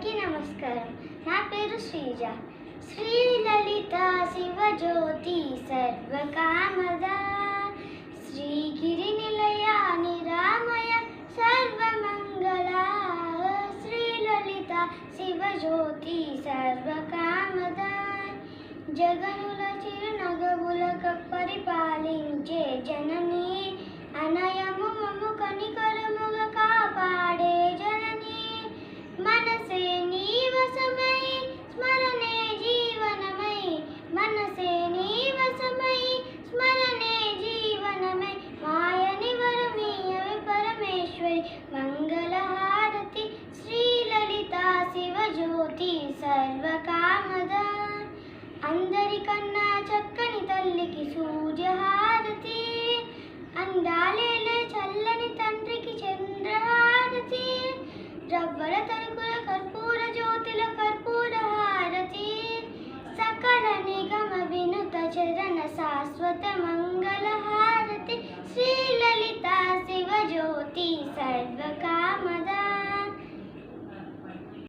అందరికీ నమస్కారం. నా పేరు శ్రీజ. శ్రీ లలిత శివజ్యోతి సర్వకామద శ్రీగిరి నిలయ నిరామయ సర్వమంగళ శ్రీ లలిత శివజ్యోతి సర్వకామద జగనుల చిరునగవులక పరిపాలించే జనని అనయము మము కనికరముగ కాపాడే జనని మనసే నీవసమై స్మరణే జీవనమై మనసే నీవసమై స్మరణే జీవనమై మాయని వరమీయవి పరమేశ్వరి మంగళహారతి శ్రీ లలిత శివజ్యోతి సర్వకామద అందరికన్నా చక్కని తల్లికి సూర్యహారతి అందాలేలే చల్లని తండ్రికి చంద్రహారతి రవ్వల తరుకుల కర్పూర జ్యోతుల కర్పూర హారతి సకల నిగమ వినుత చరణ శాశ్వత మంగళ హారతి శ్రీ లలిత శివజ్యోతి సర్వకా